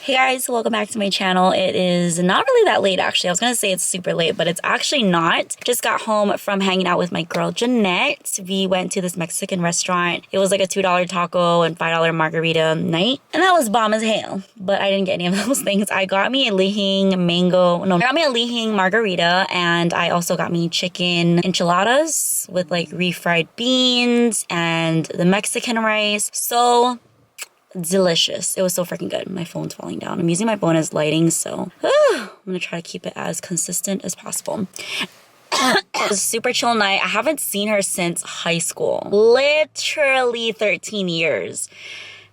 Hey guys, welcome back to my channel. It is not really that late actually. I was gonna say it's super late, but it's actually not. Just got home from hanging out with my girl Jeanette. We went to this Mexican restaurant. It was like a $2 taco and $5 margarita night. And that was bomb as hell. But I didn't get any of those things. I got me a lihing margarita, and I also got me chicken enchiladas with like refried beans and the Mexican rice. So delicious. It was so freaking good. My phone's falling down. I'm using my phone as lighting, so I'm gonna try to keep it as consistent as possible. It was a super chill night. I haven't seen her since high school. Literally 13 years.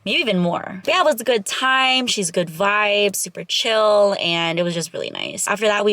Maybe even more. But yeah, it was a good time. She's a good vibe, super chill, and it was just really nice. After that, we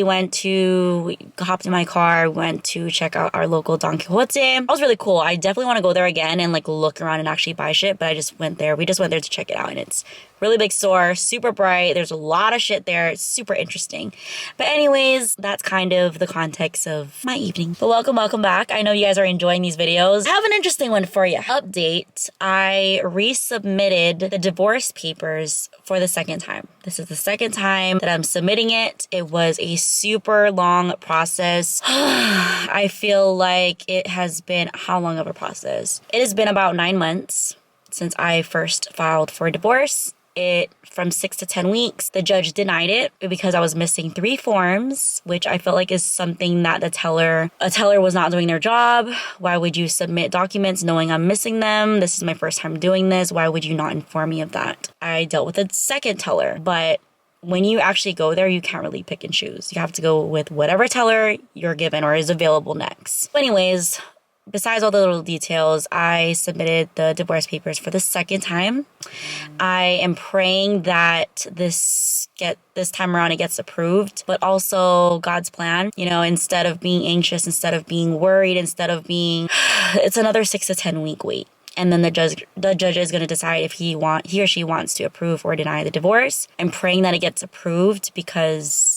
hopped in my car, went to check out our local Don Quixote. It was really cool. I definitely want to go there again and like look around and actually buy shit, but I just went there. We just went there to check it out, and it's really big store, super bright. There's a lot of shit there. It's super interesting. But anyways, that's kind of the context of my evening. But welcome back. I know you guys are enjoying these videos. I have an interesting one for you. Update. I resubmitted the divorce papers for the second time. This is the second time that I'm submitting it. It was a super long process. I feel like it has been, how long of a process? It has been about 9 months since I first filed for divorce. From 6 to 10 weeks. The judge denied it because I was missing 3 forms, which I felt like is something that a teller was not doing their job. Why would you submit documents knowing I'm missing them? This is my first time doing this. Why would you not inform me of that? I dealt with a second teller, but when you actually go there, you can't really pick and choose. You have to go with whatever teller you're given or is available next. But anyways, besides all the little details, I submitted the divorce papers for the second time. I am praying that this time around it gets approved, but also God's plan. You know, instead of being anxious, instead of being worried, it's another 6 to 10 week wait. And then the judge is going to decide if he or she wants to approve or deny the divorce. I'm praying that it gets approved because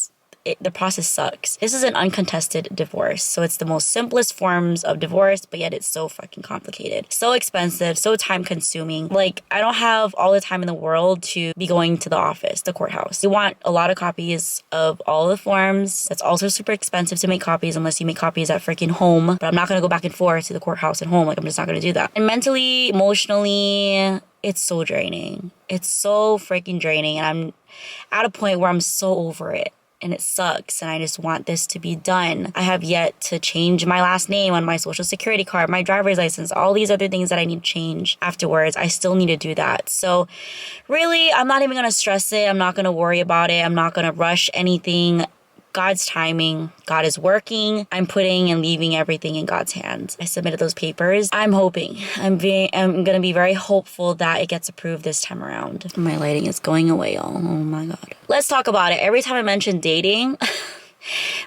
the process sucks. This is an uncontested divorce, so it's the most simplest forms of divorce, but yet it's so fucking complicated, so expensive, so time consuming. Like, I don't have all the time in the world to be going to the office, the courthouse. You want a lot of copies of all the forms. That's also super expensive to make copies unless you make copies at freaking home. But I'm not gonna go back and forth to the courthouse and home. Like, I'm just not gonna do that. And mentally, emotionally, it's so draining. It's so freaking draining, and I'm at a point where I'm so over it. And it sucks, and I just want this to be done. I have yet to change my last name on my social security card, my driver's license, all these other things that I need to change afterwards. I still need to do that. So really, I'm not even gonna stress it. I'm not gonna worry about it. I'm not gonna rush anything. God's timing. God is working. I'm putting and leaving everything in God's hands. I submitted those papers. I'm hoping. I'm gonna be very hopeful that it gets approved this time around. My lighting is going away, y'all. Oh my God. Let's talk about it. Every time I mention dating,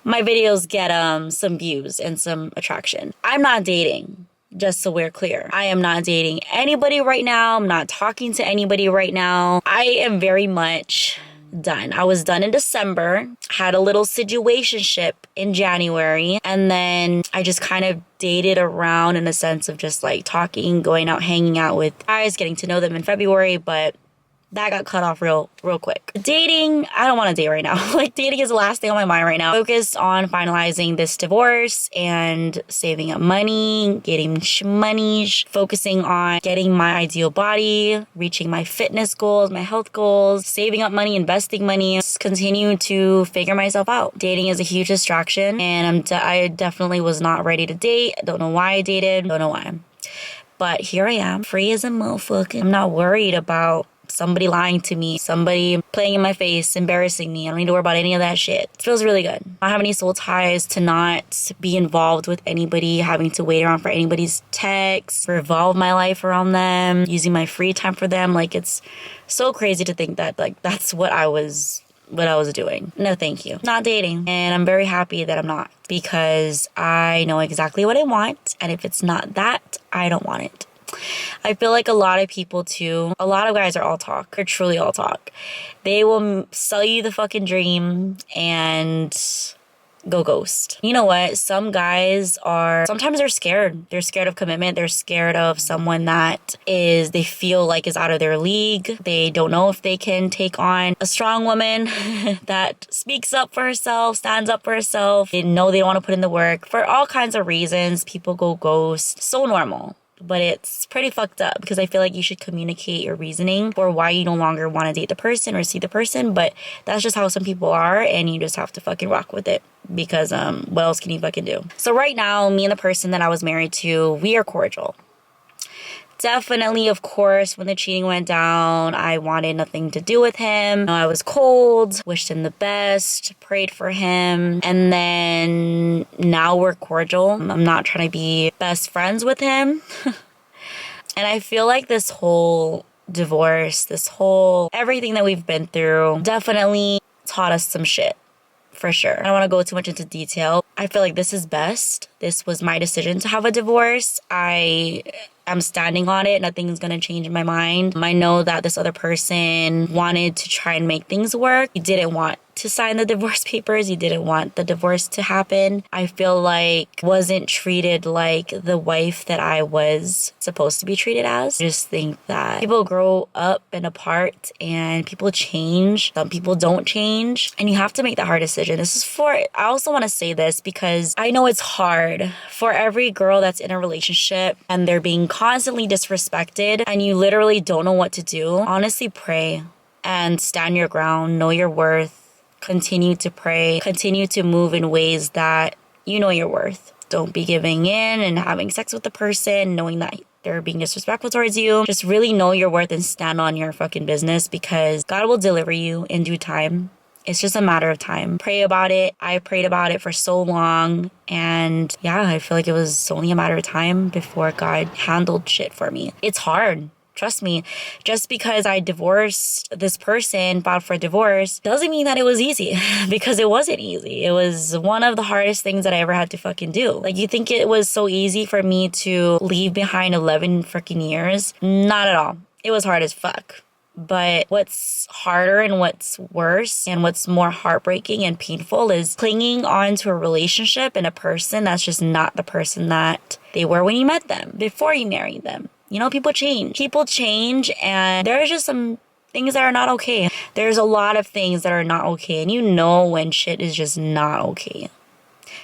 my videos get some views and some attraction. I'm not dating. Just so we're clear. I am not dating anybody right now. I'm not talking to anybody right now. I am very much done. I was done in December, had a little situationship in January, and then I just kind of dated around in a sense of just like talking, going out, hanging out with guys, getting to know them in February, but that got cut off real quick. Dating, I don't want to date right now. Like, dating is the last thing on my mind right now. Focused on finalizing this divorce and saving up money, getting money, focusing on getting my ideal body, reaching my fitness goals, my health goals, saving up money, investing money, just continue to figure myself out. Dating is a huge distraction, and I definitely was not ready to date. I don't know why I dated. Don't know why. But here I am, free as a motherfucker. I'm not worried about somebody lying to me, somebody playing in my face, embarrassing me. I don't need to worry about any of that shit. It feels really good. I don't have any soul ties to not be involved with anybody, having to wait around for anybody's texts, revolve my life around them, using my free time for them. Like, it's so crazy to think that like that's what I was doing. No, thank you. Not dating. And I'm very happy that I'm not, because I know exactly what I want. And if it's not that, I don't want it. I feel like a lot of people too, a lot of guys are all talk. They're truly all talk. They will sell you the fucking dream and go ghost. You know what? Some guys sometimes they're scared. They're scared of commitment. They're scared of someone they feel like is out of their league. They don't know if they can take on a strong woman that speaks up for herself, stands up for herself. They know they don't want to put in the work. For all kinds of reasons, people go ghost. So normal. But it's pretty fucked up because I feel like you should communicate your reasoning for why you no longer want to date the person or see the person. But that's just how some people are, and you just have to fucking rock with it because what else can you fucking do? So right now, me and the person that I was married to, we are cordial. Definitely, of course, when the cheating went down, I wanted nothing to do with him. I was cold, wished him the best, prayed for him, and then now we're cordial. I'm not trying to be best friends with him. And I feel like this whole divorce, everything that we've been through definitely taught us some shit. For sure. I don't want to go too much into detail. I feel like this is best. This was my decision to have a divorce. I'm standing on it. Nothing's going to change my mind. I know that this other person wanted to try and make things work. He didn't want to sign the divorce papers. He didn't want the divorce to happen. I feel like wasn't treated like the wife that I was supposed to be treated as. I just think that people grow up and apart and people change. Some people don't change and you have to make that hard decision. I also want to say this because I know it's hard for every girl that's in a relationship and they're being constantly disrespected and you literally don't know what to do. Honestly, pray and stand your ground, know your worth. Continue to pray, continue to move in ways that you know your worth. Don't be giving in and having sex with the person, knowing that they're being disrespectful towards you. Just really know your worth and stand on your fucking business because God will deliver you in due time. It's just a matter of time. Pray about it. I prayed about it for so long. And yeah, I feel like it was only a matter of time before God handled shit for me. It's hard. Trust me, just because I divorced this person, filed for divorce, doesn't mean that it was easy because it wasn't easy. It was one of the hardest things that I ever had to fucking do. Like, you think it was so easy for me to leave behind 11 freaking years? Not at all. It was hard as fuck. But what's harder and what's worse and what's more heartbreaking and painful is clinging on to a relationship and a person that's just not the person that they were when you met them, before you married them. You know, people change. People change and there's just some things that are not okay. There's a lot of things that are not okay. And you know when shit is just not okay.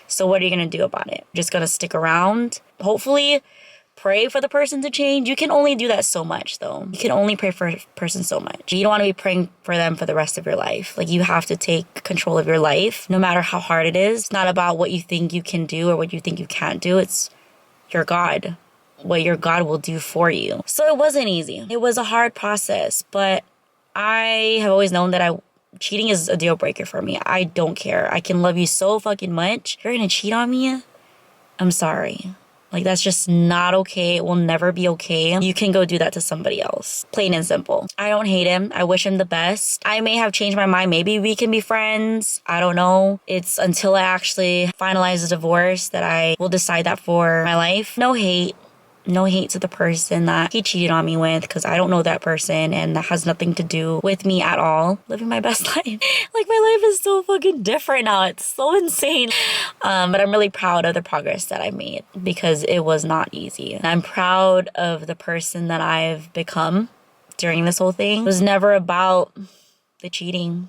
So what are you going to do about it? Just going to stick around? Hopefully pray for the person to change. You can only do that so much though. You can only pray for a person so much. You don't want to be praying for them for the rest of your life. Like, you have to take control of your life no matter how hard it is. It's not about what you think you can do or what you think you can't do. It's your God. What your God will do for you. So it wasn't easy. It was a hard process, but I have always known that cheating is a deal breaker for me. I don't care. I can love you so fucking much. You're gonna cheat on me? I'm sorry. Like, that's just not okay. It will never be okay. You can go do that to somebody else. Plain and simple. I don't hate him. I wish him the best. I may have changed my mind. Maybe we can be friends. I don't know. It's until I actually finalize the divorce that I will decide that for my life. No hate. No hate to the person that he cheated on me with because I don't know that person and that has nothing to do with me at all. Living my best life. Like, my life is so fucking different now. It's so insane. But I'm really proud of the progress that I made because it was not easy. And I'm proud of the person that I've become during this whole thing. It was never about the cheating.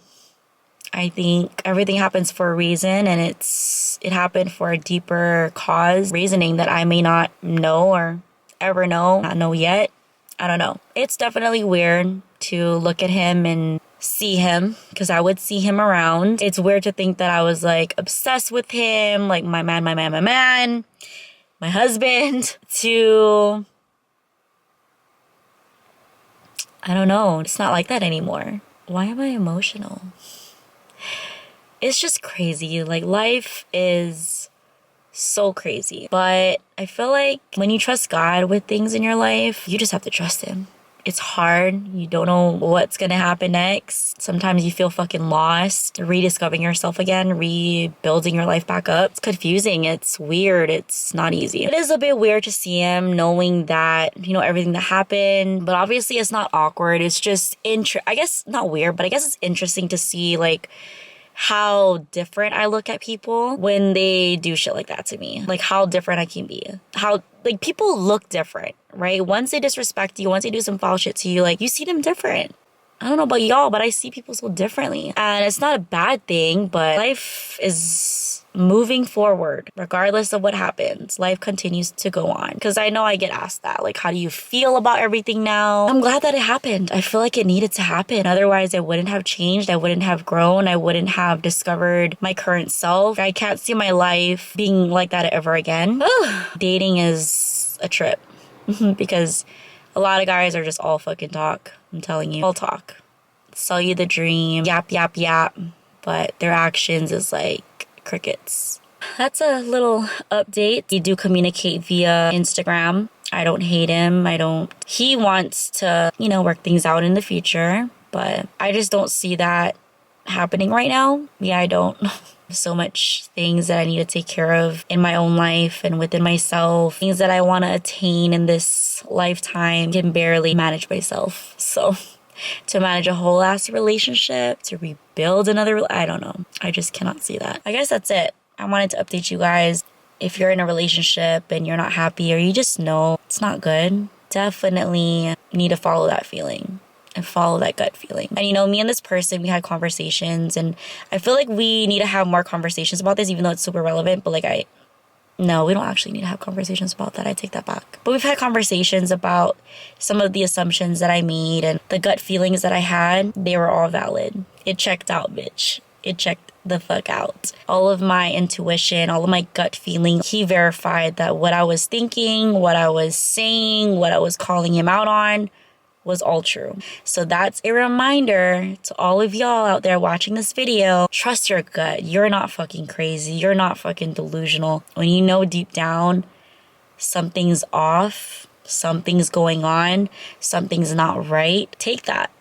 I think everything happens for a reason and it happened for a deeper cause, reasoning that I may not know or ever know, not know yet. I don't know. It's definitely weird to look at him and see him because I would see him around. It's weird to think that I was like obsessed with him, like my man, my husband, to, I don't know. It's not like that anymore. Why am I emotional? It's just crazy. Like, life is so crazy. But I feel like when you trust God with things in your life, you just have to trust him. It's hard. You don't know what's gonna happen next. Sometimes you feel fucking lost, rediscovering yourself again, rebuilding your life back up. It's confusing. It's weird. It's not easy. It is a bit weird to see him knowing that, you know, everything that happened. But obviously it's not awkward. It's just I guess not weird, but I guess it's interesting to see, like, how different I look at people when they do shit like that to me. Like how different I can be. How, like, people look different, right? Once they disrespect you, once they do some foul shit to you, like, you see them different. I don't know about y'all, but I see people so differently. And it's not a bad thing, but life is moving forward. Regardless of what happens, life continues to go on. Because I know I get asked that. Like, how do you feel about everything now? I'm glad that it happened. I feel like it needed to happen. Otherwise, I wouldn't have changed. I wouldn't have grown. I wouldn't have discovered my current self. I can't see my life being like that ever again. Dating is a trip. Because a lot of guys are just all fucking talk. I'm telling you, all talk. Sell you the dream, yap, yap, yap. But their actions is like crickets. That's a little update. We do communicate via Instagram. I don't hate him. He wants to, work things out in the future. But I just don't see that happening right now. Yeah, I don't. So much things that I need to take care of in my own life and within myself. Things that I want to attain in this lifetime, can barely manage myself. So to manage a whole ass relationship, to rebuild another, I don't know. I just cannot see that. I guess that's it. I wanted to update you guys. If you're in a relationship and you're not happy or you just know it's not good, definitely need to follow that feeling. And follow that gut feeling. And me and this person, we had conversations, and I feel like we need to have more conversations about this, even though it's super relevant. But no, we don't actually need to have conversations about that. I take that back. But we've had conversations about some of the assumptions that I made and the gut feelings that I had. They were all valid. It checked out, bitch. It checked the fuck out. All of my intuition, all of my gut feeling, he verified that what I was thinking, what I was saying, what I was calling him out on was all true. So that's a reminder to all of y'all out there watching this video. Trust your gut. You're not fucking crazy. You're not fucking delusional. When you know deep down something's off, something's going on, something's not right, take that.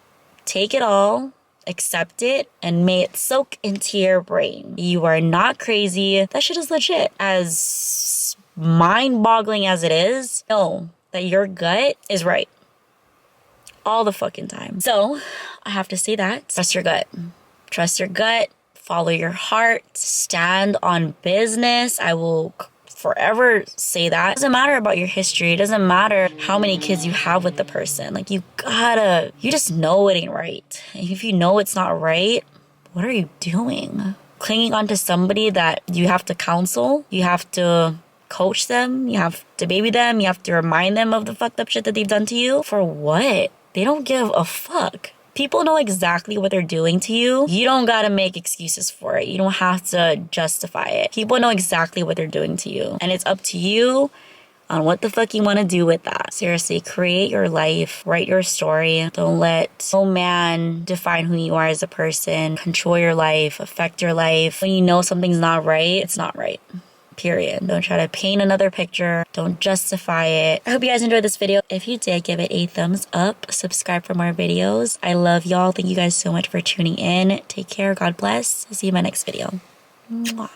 Take it all, accept it, and may it soak into your brain. You are not crazy. That shit is legit. As mind-boggling as it is, know that your gut is right. All the fucking time. So I have to say that. Trust your gut. Trust your gut. Follow your heart. Stand on business. I will forever say that. It doesn't matter about your history. It doesn't matter how many kids you have with the person. Like, you just know it ain't right. And if you know it's not right, what are you doing? Clinging on to somebody that you have to counsel. You have to coach them. You have to baby them. You have to remind them of the fucked up shit that they've done to you. For what? They don't give a fuck. People know exactly what they're doing to you. You don't gotta make excuses for it. You don't have to justify it. People know exactly what they're doing to you. And it's up to you on what the fuck you want to do with that. Seriously, create your life. Write your story. Don't let no man define who you are as a person. Control your life. Affect your life. When you know something's not right, it's not right. Period. Don't try to paint another picture. Don't justify it. I hope you guys enjoyed this video. If you did, give it a thumbs up. Subscribe for more videos. I love y'all. Thank you guys so much for tuning in. Take care. God bless. I'll see you in my next video. Mwah.